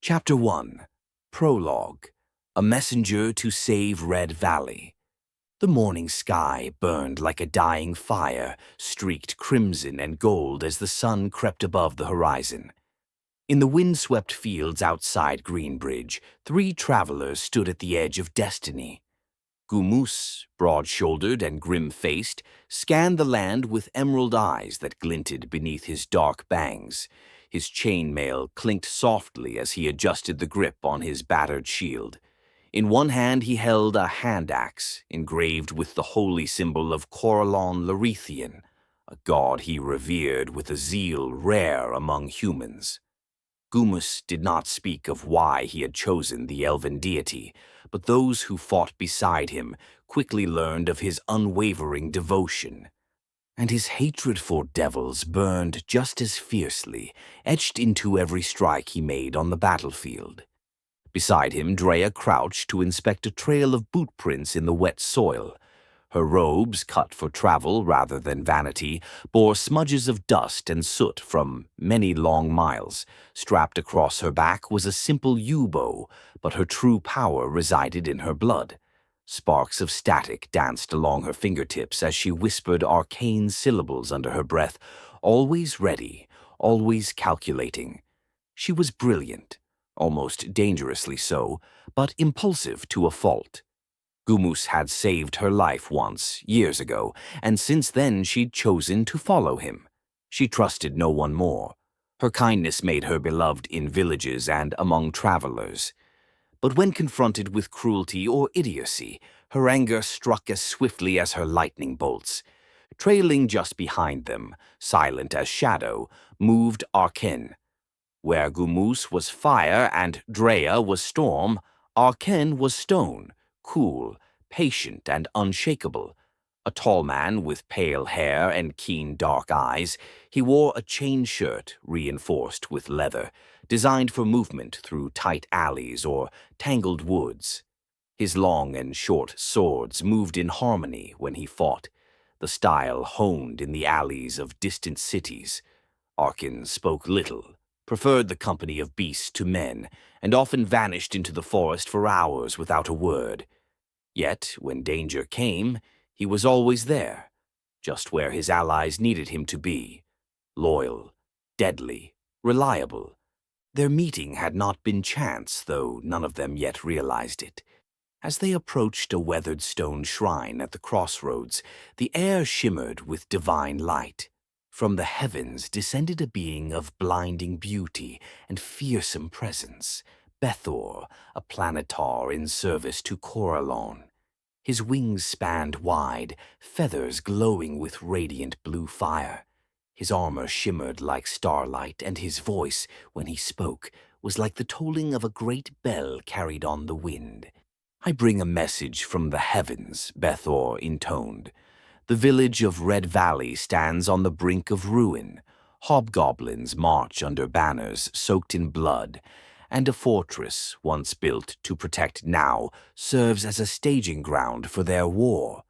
Chapter 1. Prologue. A Messenger to Save Red Valley. The morning sky burned like a dying fire, streaked crimson and gold as the sun crept above the horizon. In the wind-swept fields outside Greenbridge, 3 travelers stood at the edge of destiny. Gumus, broad-shouldered and grim-faced, scanned the land with emerald eyes that glinted beneath his dark bangs. His chainmail clinked softly as he adjusted the grip on his battered shield. In one hand he held a hand-axe, engraved with the holy symbol of Corellon Larethian, a god he revered with a zeal rare among humans. Gumus did not speak of why he had chosen the elven deity, but those who fought beside him quickly learned of his unwavering devotion. And his hatred for devils burned just as fiercely, etched into every strike he made on the battlefield. Beside him, Dreia crouched to inspect a trail of boot prints in the wet soil. Her robes, cut for travel rather than vanity, bore smudges of dust and soot from many long miles. Strapped across her back was a simple yew-bow, but her true power resided in her blood. Sparks of static danced along her fingertips as she whispered arcane syllables under her breath, always ready, always calculating. She was brilliant, almost dangerously so, but impulsive to a fault. Gumus had saved her life once, years ago, and since then she'd chosen to follow him. She trusted no one more. Her kindness made her beloved in villages and among travelers. But when confronted with cruelty or idiocy, her anger struck as swiftly as her lightning bolts. Trailing just behind them, silent as shadow, moved Arkhen. Where Gumus was fire and Dreia was storm, Arkhen was stone, cool, patient, and unshakable. A tall man with pale hair and keen dark eyes, he wore a chain shirt reinforced with leather, designed for movement through tight alleys or tangled woods. His long and short swords moved in harmony when he fought, the style honed in the alleys of distant cities. Arkhen spoke little, preferred the company of beasts to men, and often vanished into the forest for hours without a word. Yet, when danger came, he was always there, just where his allies needed him to be. Loyal, deadly, reliable. Their meeting had not been chance, though none of them yet realized it. As they approached a weathered stone shrine at the crossroads, the air shimmered with divine light. From the heavens descended a being of blinding beauty and fearsome presence, Bethor, a planetar in service to Corellon. His wings spanned wide, feathers glowing with radiant blue fire. His armor shimmered like starlight, and his voice, when he spoke, was like the tolling of a great bell carried on the wind. "I bring a message from the heavens," Bethor intoned. "The village of Red Valley stands on the brink of ruin. Hobgoblins march under banners soaked in blood, and a fortress, once built to protect now, serves as a staging ground for their war.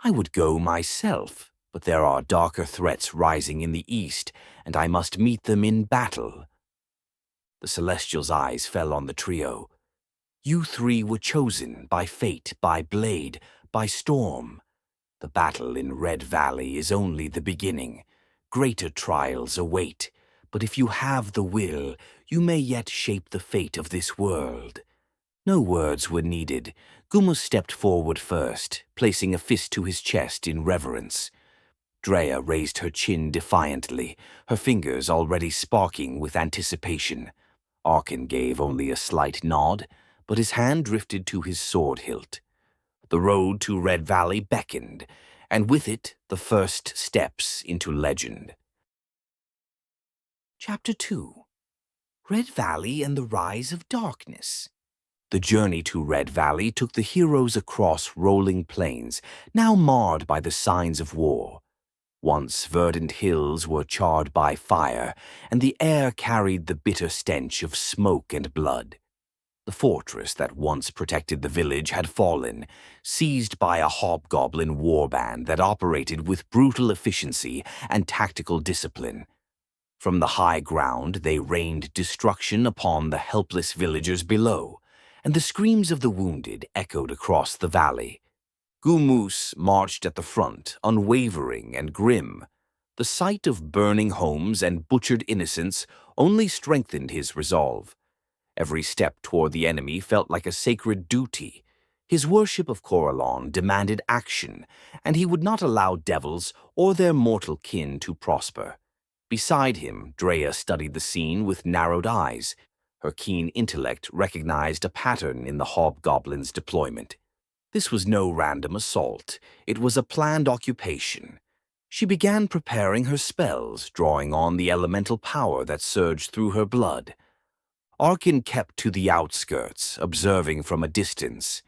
I would go myself, but there are darker threats rising in the east, and I must meet them in battle." The Celestial's eyes fell on the trio. "You 3 were chosen by fate, by blade, by storm. The battle in Red Valley is only the beginning. Greater trials await, but if you have the will, you may yet shape the fate of this world." No words were needed. Gumus stepped forward first, placing a fist to his chest in reverence. Dreia raised her chin defiantly, her fingers already sparking with anticipation. Arkhen gave only a slight nod, but his hand drifted to his sword hilt. The road to Red Valley beckoned, and with it the first steps into legend. Chapter 2. Red Valley and the Rise of Darkness. The journey to Red Valley took the heroes across rolling plains, now marred by the signs of war. Once verdant hills were charred by fire, and the air carried the bitter stench of smoke and blood. The fortress that once protected the village had fallen, seized by a hobgoblin warband that operated with brutal efficiency and tactical discipline. From the high ground they rained destruction upon the helpless villagers below, and the screams of the wounded echoed across the valley. Gumus marched at the front, unwavering and grim. The sight of burning homes and butchered innocents only strengthened his resolve. Every step toward the enemy felt like a sacred duty. His worship of Corellon demanded action, and he would not allow devils or their mortal kin to prosper. Beside him, Dreia studied the scene with narrowed eyes. Her keen intellect recognized a pattern in the hobgoblins' deployment. This was no random assault. It was a planned occupation. She began preparing her spells, drawing on the elemental power that surged through her blood. Arkhen kept to the outskirts, observing from a distance.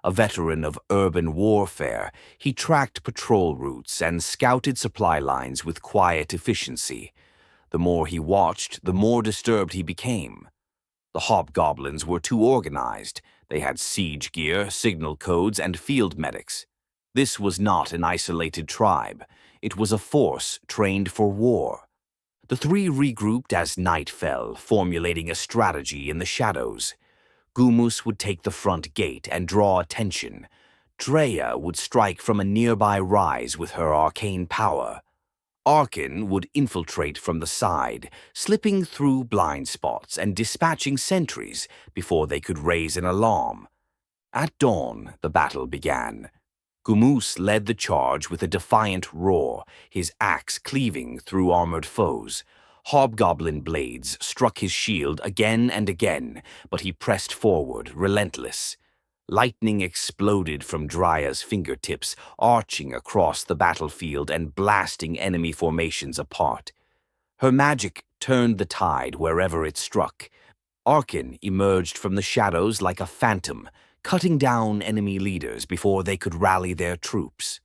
A veteran of urban warfare, he tracked patrol routes and scouted supply lines with quiet efficiency. The more he watched, the more disturbed he became. The hobgoblins were too organized. They had siege gear, signal codes, and field medics. This was not an isolated tribe. It was a force trained for war. The three regrouped as night fell, formulating a strategy in the shadows. Gumus would take the front gate and draw attention. Dreia would strike from a nearby rise with her arcane power. Arkhen would infiltrate from the side, slipping through blind spots and dispatching sentries before they could raise an alarm. At dawn, the battle began. Gumus led the charge with a defiant roar, his axe cleaving through armored foes. Hobgoblin blades struck his shield again and again, but he pressed forward, relentless. Lightning exploded from Dreia's fingertips, arching across the battlefield and blasting enemy formations apart. Her magic turned the tide wherever it struck. Arkhen emerged from the shadows like a phantom, cutting down enemy leaders before they could rally their troops.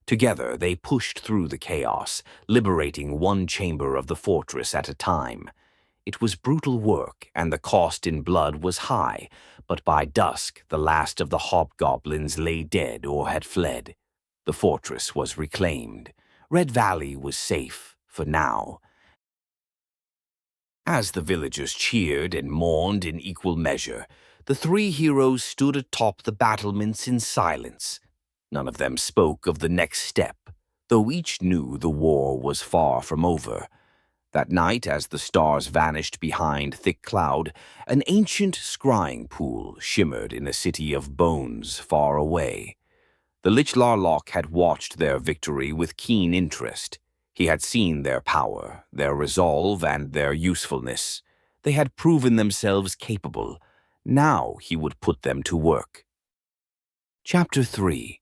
Together they pushed through the chaos, liberating one chamber of the fortress at a time. It was brutal work, and the cost in blood was high, but by dusk the last of the hobgoblins lay dead or had fled. The fortress was reclaimed. Red Valley was safe, for now. As the villagers cheered and mourned in equal measure, the three heroes stood atop the battlements in silence. None of them spoke of the next step, though each knew the war was far from over. That night, as the stars vanished behind thick cloud, an ancient scrying pool shimmered in a city of bones far away. The Lich Larloch had watched their victory with keen interest. He had seen their power, their resolve, and their usefulness. They had proven themselves capable. Now he would put them to work. Chapter 3.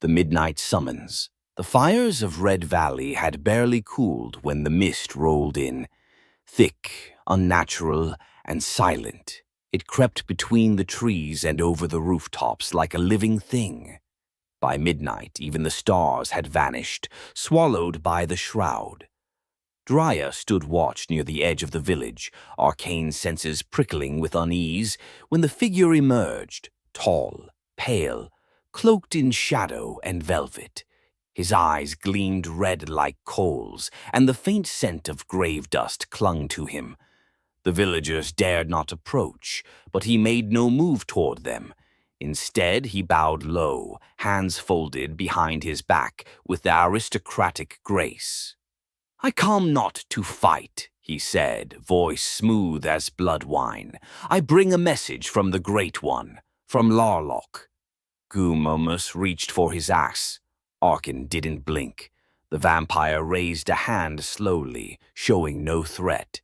The Midnight Summons. The fires of Red Valley had barely cooled when the mist rolled in. Thick, unnatural, and silent, it crept between the trees and over the rooftops like a living thing. By midnight, even the stars had vanished, swallowed by the shroud. Dreia stood watch near the edge of the village, arcane senses prickling with unease, when the figure emerged, tall, pale, cloaked in shadow and velvet. His eyes gleamed red like coals, and the faint scent of grave dust clung to him. The villagers dared not approach, but he made no move toward them. Instead, he bowed low, hands folded behind his back, with the aristocratic grace. "I come not to fight," he said, voice smooth as blood wine. "I bring a message from the Great One, from Larloch." Gumus reached for his axe. Arkhen didn't blink. The vampire raised a hand slowly, showing no threat.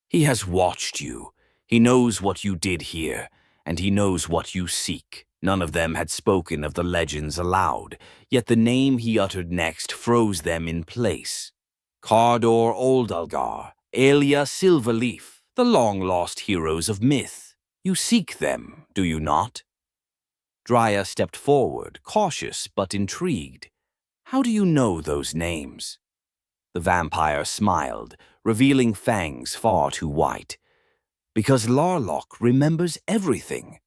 "He has watched you. He knows what you did here, and he knows what you seek." None of them had spoken of the legends aloud, yet the name he uttered next froze them in place. Cardor Oldalgar, Aelia Silverleaf, the long-lost heroes of myth. You seek them, do you not? Dreia stepped forward, cautious but intrigued. "How do you know those names?" The vampire smiled, revealing fangs far too white. "Because Larloch remembers everything."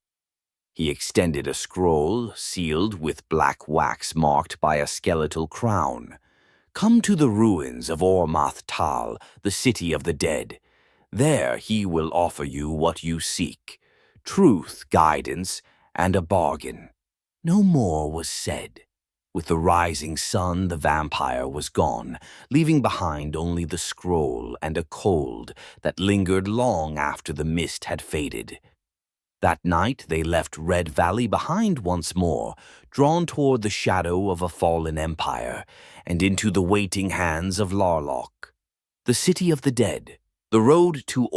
He extended a scroll, sealed with black wax marked by a skeletal crown. Come to the ruins of Tal, the city of the dead. There he will offer you what you seek, truth, guidance, and a bargain." No more was said. With the rising sun, the vampire was gone, leaving behind only the scroll and a cold that lingered long after the mist had faded. That night they left Red Valley behind once more, drawn toward the shadow of a fallen empire, and into the waiting hands of Larloch, the city of the dead. The road to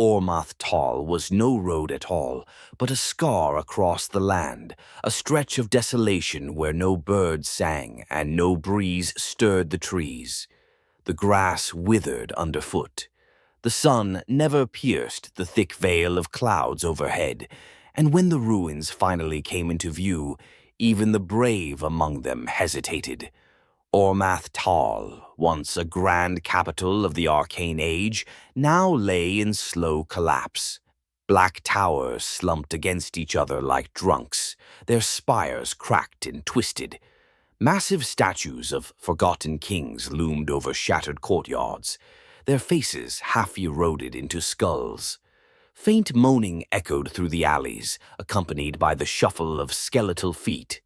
Tal was no road at all, but a scar across the land, a stretch of desolation where no birds sang and no breeze stirred the trees. The grass withered underfoot. The sun never pierced the thick veil of clouds overhead, and when the ruins finally came into view, even the brave among them hesitated. Tal, once a grand capital of the arcane age, now lay in slow collapse. Black towers slumped against each other like drunks, their spires cracked and twisted. Massive statues of forgotten kings loomed over shattered courtyards, their faces half eroded into skulls. Faint moaning echoed through the alleys, accompanied by the shuffle of skeletal feet.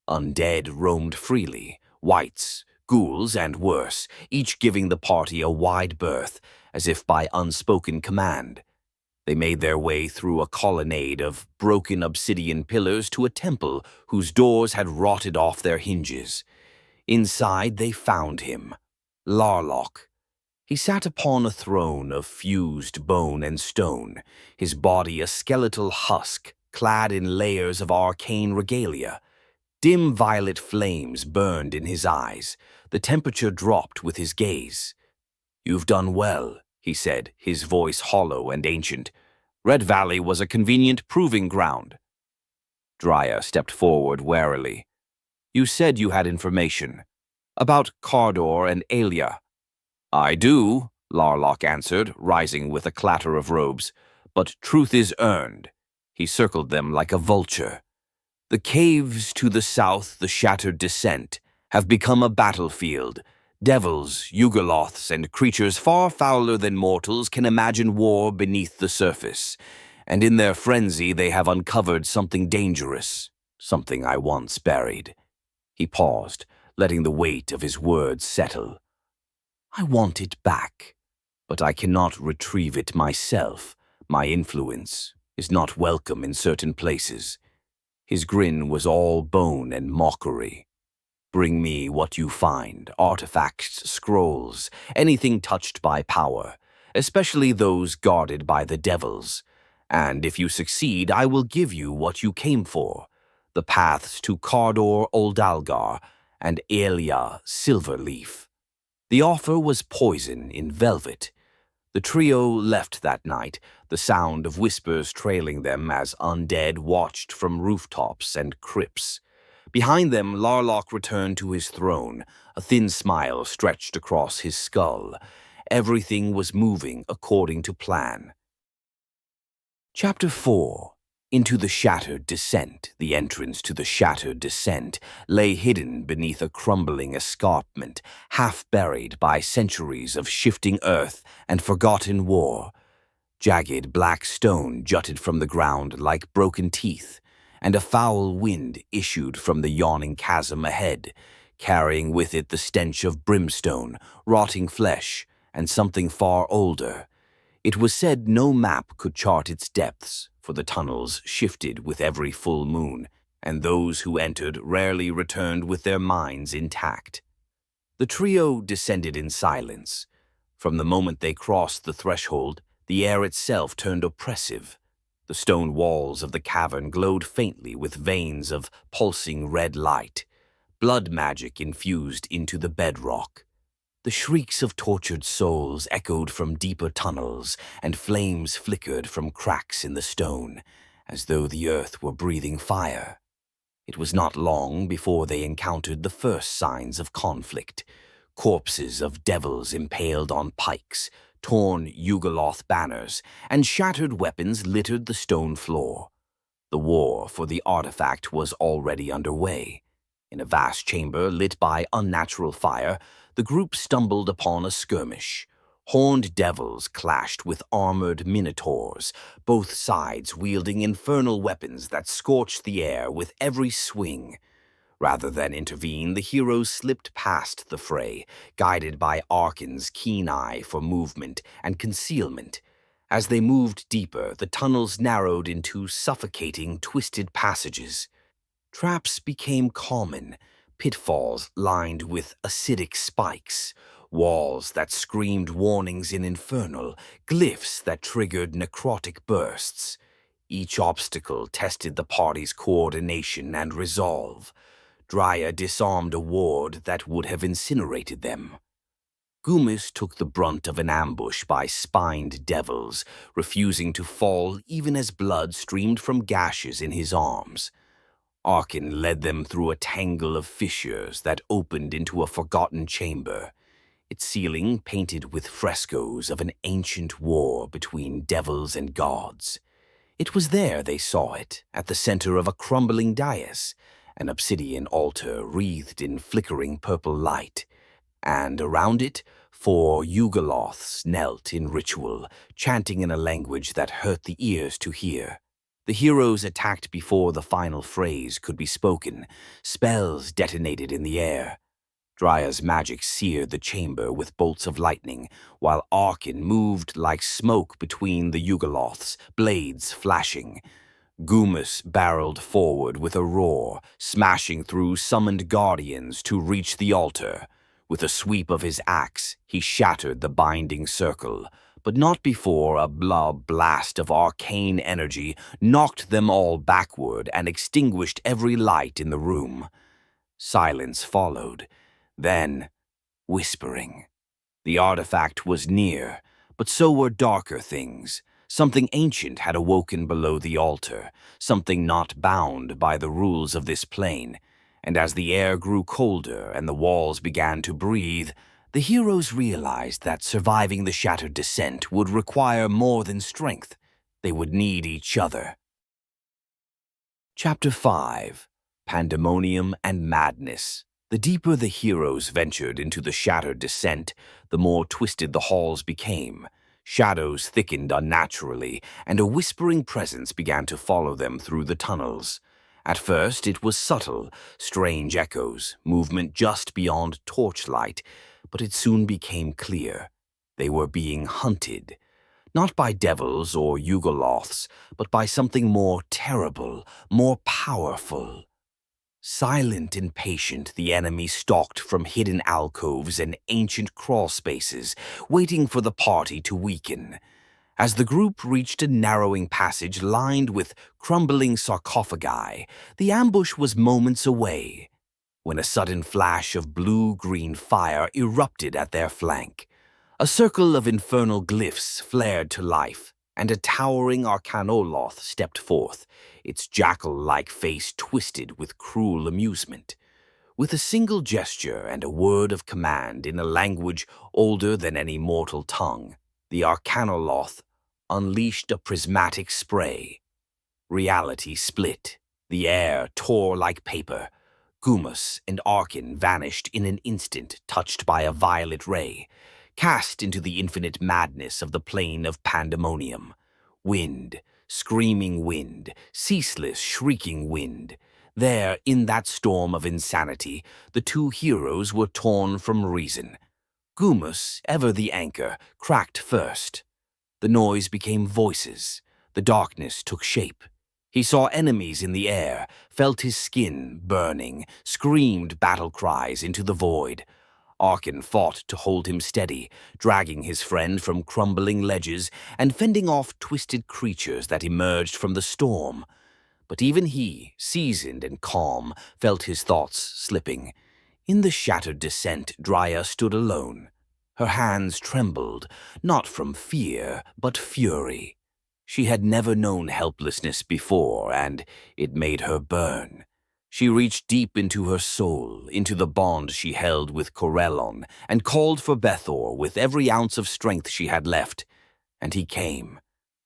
Undead roamed freely, wights, ghouls, and worse, each giving the party a wide berth, as if by unspoken command. They made their way through a colonnade of broken obsidian pillars to a temple whose doors had rotted off their hinges. Inside they found him, Larloch. He sat upon a throne of fused bone and stone, his body a skeletal husk clad in layers of arcane regalia. Dim violet flames burned in his eyes. The temperature dropped with his gaze. "You've done well," he said, his voice hollow and ancient. "Red Valley was a convenient proving ground." Dreia stepped forward warily. "You said you had information. About Cardor and Aelia." "I do," Larloch answered, rising with a clatter of robes. "But truth is earned." He circled them like a vulture. "The caves to the south, the shattered descent, have become a battlefield. Devils, Yugoloths, and creatures far fouler than mortals can imagine war beneath the surface. And in their frenzy they have uncovered something dangerous, something I once buried." He paused, letting the weight of his words settle. "I want it back, but I cannot retrieve it myself. My influence is not welcome in certain places." His grin was all bone and mockery. "Bring me what you find, artifacts, scrolls, anything touched by power, especially those guarded by the devils. And if you succeed, I will give you what you came for, the paths to Cardor Oldalgar and Aelia Silverleaf." The offer was poison in velvet. The trio left that night, the sound of whispers trailing them as undead watched from rooftops and crypts. Behind them, Larloch returned to his throne, a thin smile stretched across his skull. Everything was moving according to plan. Chapter 4. Into the Shattered Descent. The entrance to the Shattered Descent lay hidden beneath a crumbling escarpment, half buried by centuries of shifting earth and forgotten war. Jagged black stone jutted from the ground like broken teeth, and a foul wind issued from the yawning chasm ahead, carrying with it the stench of brimstone, rotting flesh, and something far older. It was said no map could chart its depths, for the tunnels shifted with every full moon, and those who entered rarely returned with their minds intact. The trio descended in silence. From the moment they crossed the threshold, the air itself turned oppressive. The stone walls of the cavern glowed faintly with veins of pulsing red light, blood magic infused into the bedrock. The shrieks of tortured souls echoed from deeper tunnels, and flames flickered from cracks in the stone, as though the earth were breathing fire. It was not long before they encountered the first signs of conflict. Corpses of devils impaled on pikes, torn Yugoloth banners, and shattered weapons littered the stone floor. The war for the artifact was already underway. In a vast chamber lit by unnatural fire, the group stumbled upon a skirmish. Horned devils clashed with armored minotaurs, both sides wielding infernal weapons that scorched the air with every swing. Rather than intervene, the heroes slipped past the fray, guided by Arkhen's keen eye for movement and concealment. As they moved deeper, the tunnels narrowed into suffocating, twisted passages. Traps became common, pitfalls lined with acidic spikes, walls that screamed warnings in infernal, glyphs that triggered necrotic bursts. Each obstacle tested the party's coordination and resolve. Dreia disarmed a ward that would have incinerated them. Gumus took the brunt of an ambush by spined devils, refusing to fall even as blood streamed from gashes in his arms. Arkhen led them through a tangle of fissures that opened into a forgotten chamber, its ceiling painted with frescoes of an ancient war between devils and gods. It was there they saw it, at the center of a crumbling dais, an obsidian altar wreathed in flickering purple light, and around it 4 Yugoloths knelt in ritual, chanting in a language that hurt the ears to hear. The heroes attacked before the final phrase could be spoken. Spells detonated in the air. Dreia's magic seared the chamber with bolts of lightning, while Arkhen moved like smoke between the Yugoloths, blades flashing. Gumus barreled forward with a roar, smashing through summoned guardians to reach the altar. With a sweep of his axe, he shattered the binding circle, but not before a blast of arcane energy knocked them all backward and extinguished every light in the room. Silence followed. Then, whispering. The artifact was near, but so were darker things. Something ancient had awoken below the altar, something not bound by the rules of this plane. And as the air grew colder and the walls began to breathe, the heroes realized that surviving the shattered descent would require more than strength. They would need each other. Chapter 5. Pandemonium and Madness. The deeper the heroes ventured into the shattered descent, the more twisted the halls became. Shadows thickened unnaturally, and a whispering presence began to follow them through the tunnels. At first it was subtle, strange echoes, movement just beyond torchlight, but it soon became clear. They were being hunted, not by devils or Yugoloths, but by something more terrible, more powerful. Silent and patient, the enemy stalked from hidden alcoves and ancient crawl spaces, waiting for the party to weaken. As the group reached a narrowing passage lined with crumbling sarcophagi, the ambush was moments away, when a sudden flash of blue-green fire erupted at their flank. A circle of infernal glyphs flared to life, and a towering Arcanoloth stepped forth, its jackal-like face twisted with cruel amusement. With a single gesture and a word of command in a language older than any mortal tongue, the Arcanoloth unleashed a prismatic spray. Reality split. The air tore like paper. Gumus and Arkhen vanished in an instant, touched by a violet ray, cast into the infinite madness of the plane of pandemonium. Wind, screaming wind, ceaseless, shrieking wind. There, in that storm of insanity, the two heroes were torn from reason. Gumus, ever the anchor, cracked first. The noise became voices. The darkness took shape. He saw enemies in the air, felt his skin burning, screamed battle cries into the void. Arkhen fought to hold him steady, dragging his friend from crumbling ledges and fending off twisted creatures that emerged from the storm. But even he, seasoned and calm, felt his thoughts slipping. In the shattered descent, Dreia stood alone. Her hands trembled, not from fear, but fury. She had never known helplessness before, and it made her burn. She reached deep into her soul, into the bond she held with Corellon, and called for Bethor with every ounce of strength she had left. And he came.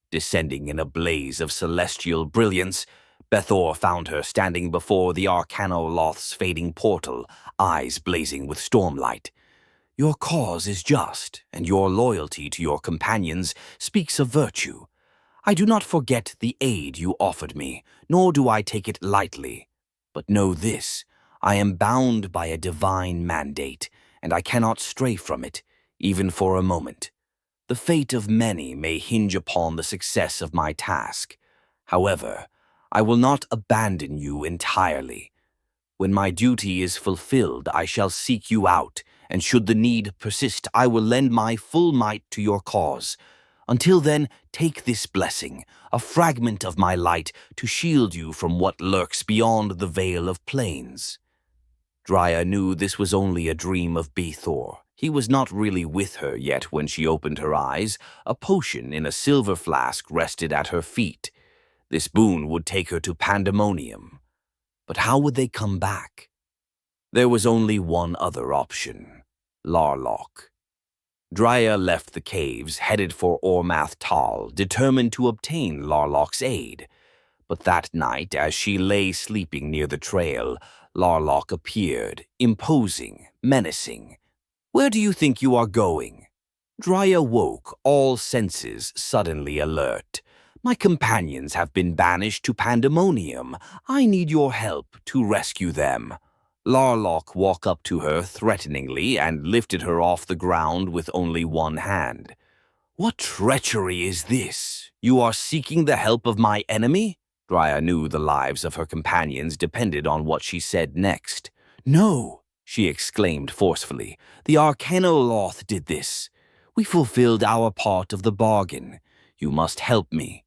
Descending in a blaze of celestial brilliance, Bethor found her standing before the Arcanoloth's fading portal, eyes blazing with stormlight. Your cause is just, and your loyalty to your companions speaks of virtue. I do not forget the aid you offered me, nor do I take it lightly. But know this, I am bound by a divine mandate, and I cannot stray from it, even for a moment. The fate of many may hinge upon the success of my task. However, I will not abandon you entirely. When my duty is fulfilled, I shall seek you out, and should the need persist, I will lend my full might to your cause. Until then, take this blessing, a fragment of my light, to shield you from what lurks beyond the veil of plains. Dreia knew this was only a dream of Thor. He was not really with her yet when she opened her eyes. A potion in a silver flask rested at her feet. This boon would take her to Pandemonium. But how would they come back? There was only one other option: Larloch. Dreia left the caves, headed for Ormath Tal, determined to obtain Larloch's aid. But that night, as she lay sleeping near the trail, Larloch appeared, imposing, menacing. "Where do you think you are going?" Dreia woke, all senses suddenly alert. "My companions have been banished to Pandemonium. I need your help to rescue them." Larloch walked up to her threateningly and lifted her off the ground with only one hand. "What treachery is this? You are seeking the help of my enemy?" Dreia knew the lives of her companions depended on what she said next. "No," she exclaimed forcefully. "The Arkhen did this. We fulfilled our part of the bargain. You must help me."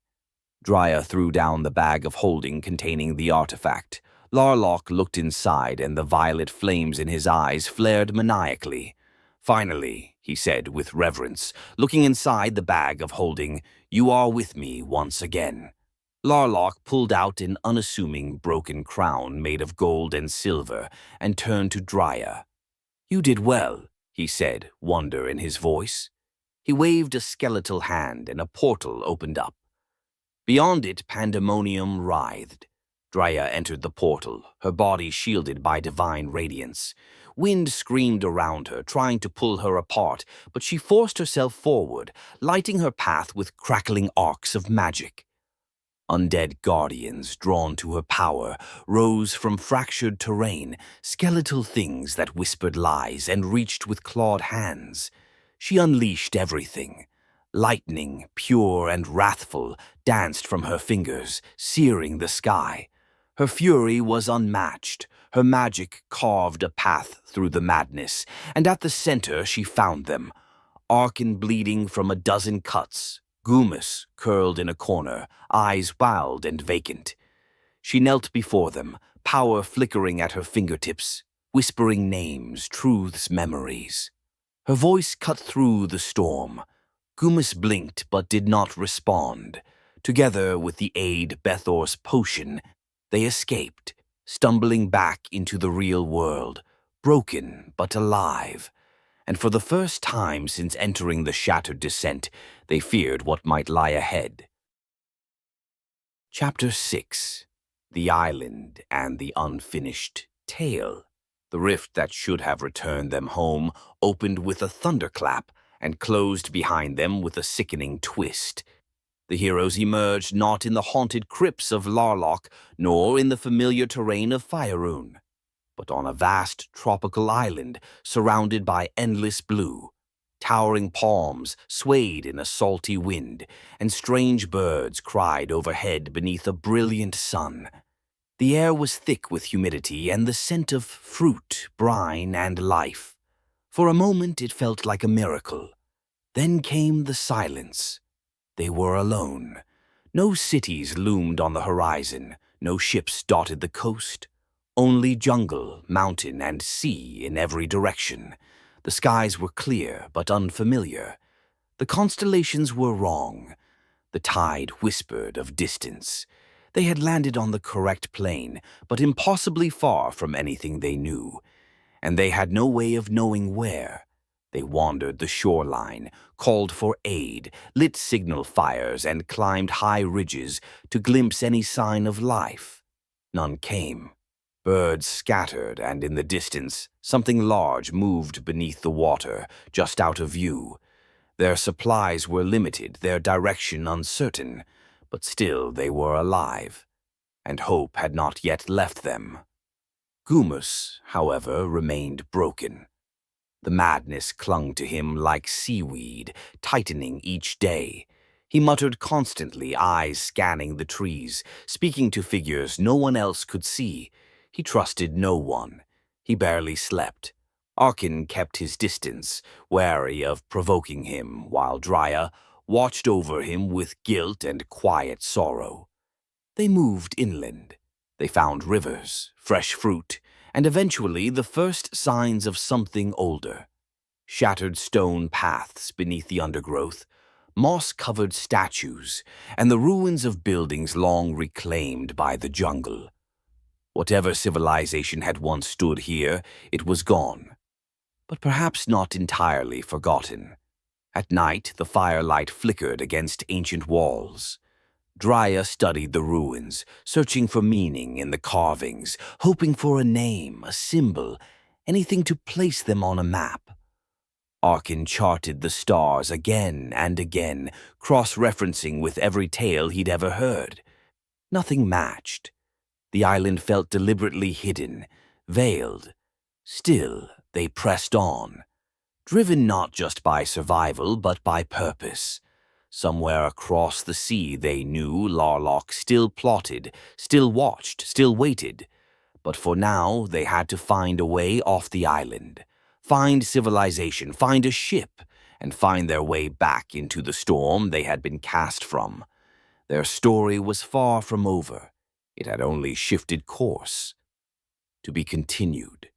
Dreia threw down the bag of holding containing the artifact. Larloch looked inside, and the violet flames in his eyes flared maniacally. "Finally," he said with reverence, looking inside the bag of holding, "you are with me once again." Larloch pulled out an unassuming broken crown made of gold and silver and turned to Dreia. "You did well," he said, wonder in his voice. He waved a skeletal hand and a portal opened up. Beyond it, Pandemonium writhed. Dreia entered the portal, her body shielded by divine radiance. Wind screamed around her, trying to pull her apart, but she forced herself forward, lighting her path with crackling arcs of magic. Undead guardians, drawn to her power, rose from fractured terrain, skeletal things that whispered lies and reached with clawed hands. She unleashed everything. Lightning, pure and wrathful, danced from her fingers, searing the sky. Her fury was unmatched. Her magic carved a path through the madness, and at the center she found them. Arkhen bleeding from a dozen cuts, Gumus curled in a corner, eyes wild and vacant. She knelt before them, power flickering at her fingertips, whispering names, truths, memories. Her voice cut through the storm. Gumus blinked but did not respond. Together with the aid Bethor's potion, they escaped, stumbling back into the real world, broken but alive. And for the first time since entering the shattered descent, they feared what might lie ahead. Chapter 6: The Island and the Unfinished Tale. The rift that should have returned them home opened with a thunderclap and closed behind them with a sickening twist. The heroes emerged not in the haunted crypts of Larloch, nor in the familiar terrain of Faerun, but on a vast tropical island surrounded by endless blue. Towering palms swayed in a salty wind, and strange birds cried overhead beneath a brilliant sun. The air was thick with humidity and the scent of fruit, brine, and life. For a moment it felt like a miracle. Then came the silence. They were alone. No cities loomed on the horizon, no ships dotted the coast. Only jungle, mountain, and sea in every direction. The skies were clear but unfamiliar. The constellations were wrong. The tide whispered of distance. They had landed on the correct plane, but impossibly far from anything they knew. And they had no way of knowing where. They wandered the shoreline, called for aid, lit signal fires, and climbed high ridges to glimpse any sign of life. None came. Birds scattered, and in the distance, something large moved beneath the water, just out of view. Their supplies were limited, their direction uncertain, but still they were alive, and hope had not yet left them. Gumus, however, remained broken. The madness clung to him like seaweed, tightening each day. He muttered constantly, eyes scanning the trees, speaking to figures no one else could see. He trusted no one. He barely slept. Arkhen kept his distance, wary of provoking him, while Dreia watched over him with guilt and quiet sorrow. They moved inland. They found rivers, fresh fruit, and eventually the first signs of something older. Shattered stone paths beneath the undergrowth, moss-covered statues, and the ruins of buildings long reclaimed by the jungle. Whatever civilization had once stood here, it was gone, but perhaps not entirely forgotten. At night, the firelight flickered against ancient walls. Dreia studied the ruins, searching for meaning in the carvings, hoping for a name, a symbol, anything to place them on a map. Arkhen charted the stars again and again, cross-referencing with every tale he'd ever heard. Nothing matched. The island felt deliberately hidden, veiled. Still, they pressed on, driven not just by survival, but by purpose. Somewhere across the sea, they knew, Larloch still plotted, still watched, still waited. But for now, they had to find a way off the island, find civilization, find a ship, and find their way back into the storm they had been cast from. Their story was far from over. It had only shifted course, to be continued.